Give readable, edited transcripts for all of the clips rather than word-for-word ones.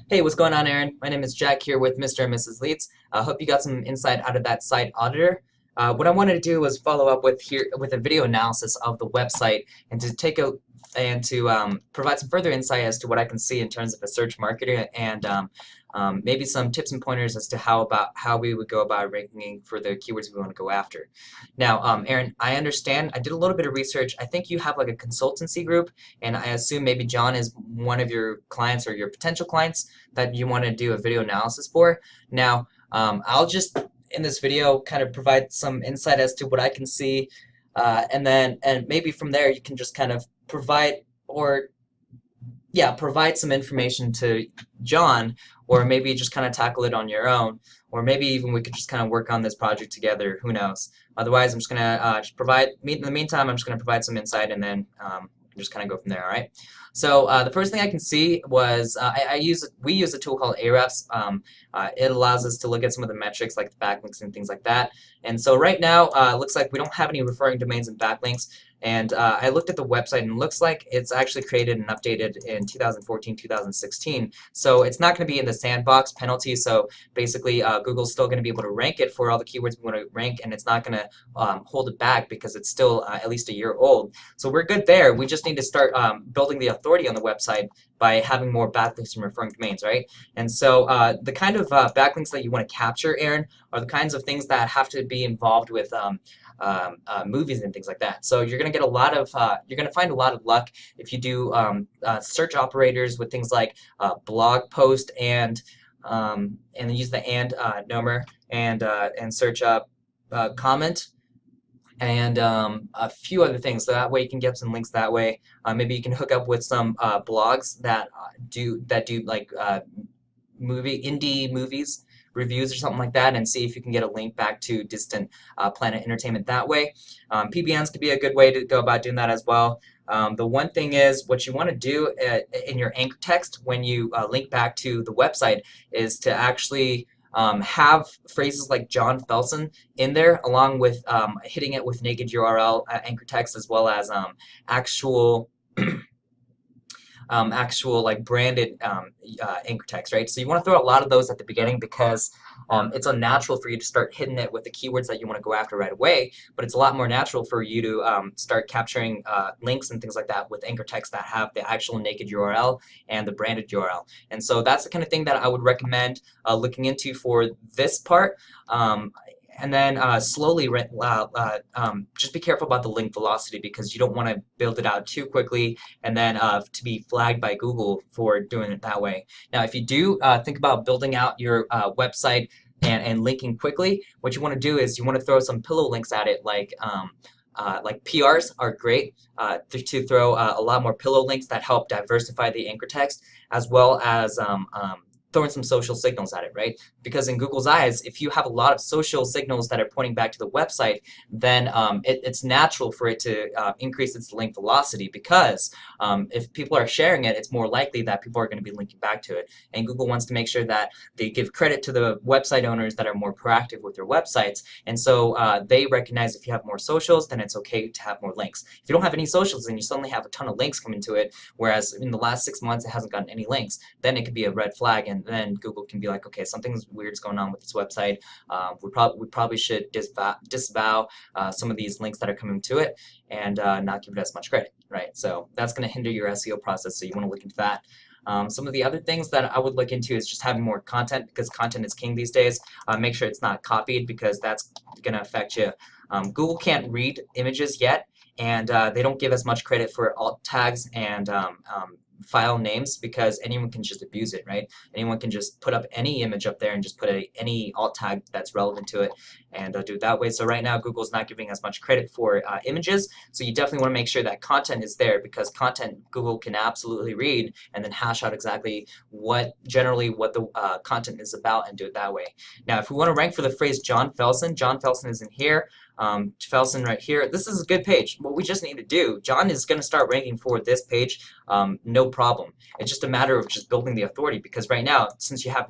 Hey, what's going on, Aaron? My name is Jack here with Mr. and Mrs. Leeds. I hope you got some insight out of that site auditor. What I wanted to do was follow up with a video analysis of the website and to provide some further insight as to what I can see in terms of a search marketer and maybe some tips and pointers as to how we would go about ranking for the keywords we want to go after. Now, Aaron, I understand. I did a little bit of research. I think you have like a consultancy group, and I assume maybe John is one of your clients or your potential clients that you want to do a video analysis for. Now, I'll just in this video kind of provide some insight as to what I can see, and maybe from there you can just kind of provide some information to John, or maybe just kind of tackle it on your own, or maybe even we could just kind of work on this project together. Who knows? Otherwise, I'm just gonna in the meantime, I'm just gonna provide some insight, and then just kind of go from there. All right. So the first thing I can see was we use a tool called Ahrefs. It allows us to look at some of the metrics like the backlinks and things like that. And so right now, it looks like we don't have any referring domains and backlinks. And I looked at the website, and it looks like it's actually created and updated in 2014, 2016. So it's not going to be in the sandbox penalty. So basically, Google's still going to be able to rank it for all the keywords we want to rank, and it's not going to hold it back because it's still at least a year old. So we're good there. We just need to start building the authority on the website by having more backlinks from referring domains, right? And so the kind of backlinks that you want to capture, Aaron, are the kinds of things that have to be involved with movies and things like that. So you're going to get you're going to find a lot of luck if you do search operators with things like blog post and use the nomer and search up comment and a few other things. So that way you can get some links that way. Maybe you can hook up with some blogs that do like indie movies reviews or something like that, and see if you can get a link back to Distant Planet Entertainment that way. PBNs could be a good way to go about doing that as well. The one thing is, what you want to do in your anchor text when you link back to the website is to actually have phrases like John Felsen in there, along with hitting it with naked URL anchor text, as well as actual like branded anchor text, right? So you want to throw a lot of those at the beginning because it's unnatural for you to start hitting it with the keywords that you want to go after right away, but it's a lot more natural for you to start capturing links and things like that with anchor text that have the actual naked URL and the branded URL. And so that's the kind of thing that I would recommend looking into for this part. And then slowly, just be careful about the link velocity, because you don't want to build it out too quickly and then to be flagged by Google for doing it that way. Now, if you do think about building out your website and linking quickly, what you want to do is you want to throw some pillow links at it, like PRs are great to throw a lot more pillow links that help diversify the anchor text, as well as throwing some social signals at it, right? Because in Google's eyes, if you have a lot of social signals that are pointing back to the website, then it's natural for it to increase its link velocity, because if people are sharing it, it's more likely that people are going to be linking back to it. And Google wants to make sure that they give credit to the website owners that are more proactive with their websites. And so they recognize if you have more socials, then it's okay to have more links. If you don't have any socials, then you suddenly have a ton of links coming to it, whereas in the last 6 months it hasn't gotten any links, then it could be a red flag, and then Google can be like, okay, something's weird's going on with this website. We probably should disavow some of these links that are coming to it, and not give it as much credit, right? So that's going to hinder your SEO process, so you want to look into that. Some of the other things that I would look into is just having more content, because content is king these days. Make sure it's not copied, because that's going to affect you. Google can't read images yet, and they don't give as much credit for alt tags and file names, because anyone can just abuse it, right? Anyone can just put up any image up there and just put any alt tag that's relevant to it, and do it that way. So right now Google's not giving as much credit for images, so you definitely want to make sure that content is there, because content Google can absolutely read and then hash out exactly what the content is about and do it that way. Now, if we want to rank for the phrase John Felsen is in here. Felsen right here. This is a good page. What we just need to do, John is going to start ranking for this page no problem. It's just a matter of just building the authority, because right now, since you have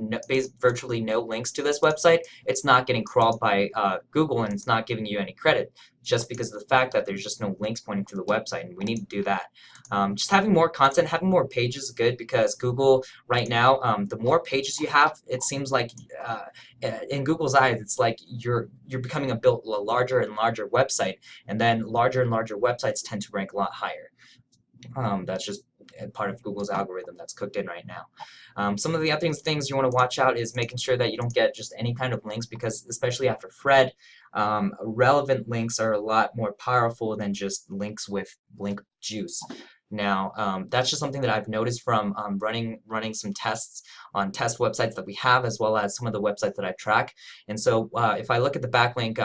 virtually no links to this website, it's not getting crawled by Google, and it's not giving you any credit just because of the fact that there's just no links pointing to the website, and we need to do that. Just having more content, having more pages is good, because Google right now, the more pages you have, it seems like in Google's eyes, it's like you're becoming a larger and larger website, and then larger and larger websites tend to rank a lot higher. That's just part of Google's algorithm that's cooked in right now. Some of the other things you want to watch out is making sure that you don't get just any kind of links, because especially after Fred, relevant links are a lot more powerful than just links with link juice. Now, that's just something that I've noticed from running some tests on test websites that we have, as well as some of the websites that I track. And so if I look at the backlink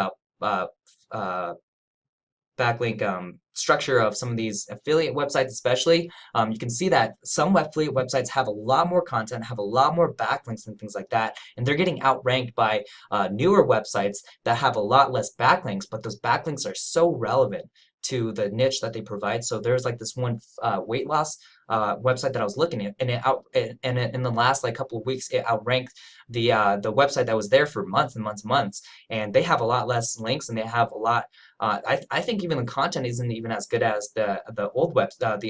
structure of some of these affiliate websites especially, you can see that some affiliate websites have a lot more content, have a lot more backlinks and things like that, and they're getting outranked by newer websites that have a lot less backlinks, but those backlinks are so relevant to the niche that they provide. So there's like this one weight loss website that I was looking at, and in the last like couple of weeks, it outranked the website that was there for months and months and months, and they have a lot less links, and they have a lot. I think even the content isn't even as good as the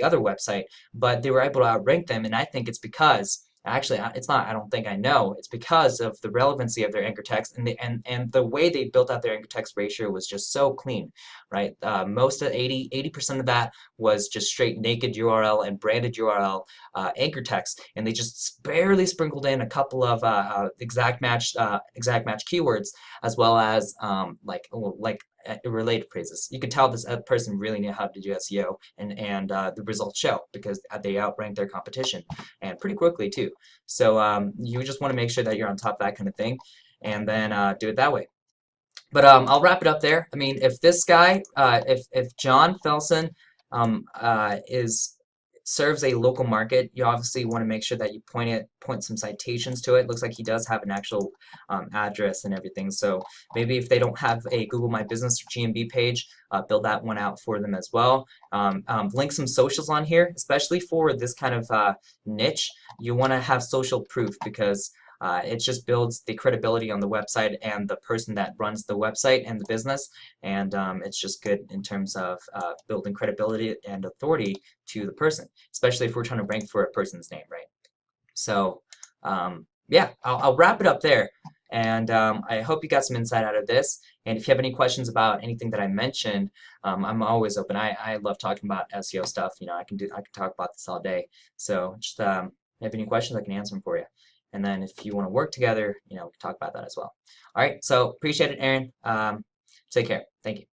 other website, but they were able to outrank them, and I think it's because. Actually, it's not. I don't think I know. It's because of the relevancy of their anchor text, and the way they built out their anchor text ratio was just so clean, right? Most of 80% of that was just straight naked URL and branded URL anchor text, and they just barely sprinkled in a couple of exact match keywords, as well as related phrases. You could tell this person really knew how to do SEO, and the results show, because they outranked their competition, and pretty quickly too. So you just want to make sure that you're on top of that kind of thing, and then do it that way. But I'll wrap it up there. I mean, if this guy, if John Felsen serves a local market, you obviously want to make sure that you point some citations to it. Looks like he does have an actual address and everything. So maybe if they don't have a Google My Business or GMB page, build that one out for them as well. Link some socials on here, especially for this kind of niche. You want to have social proof, because it just builds the credibility on the website and the person that runs the website and the business, and it's just good in terms of building credibility and authority to the person, especially if we're trying to rank for a person's name, right? So yeah, I'll wrap it up there, and I hope you got some insight out of this. And if you have any questions about anything that I mentioned, I'm always open. I love talking about SEO stuff. You know, I can talk about this all day. So just if you have any questions, I can answer them for you. And then if you want to work together, you know, we can talk about that as well. All right, so appreciate it, Aaron. Take care. Thank you.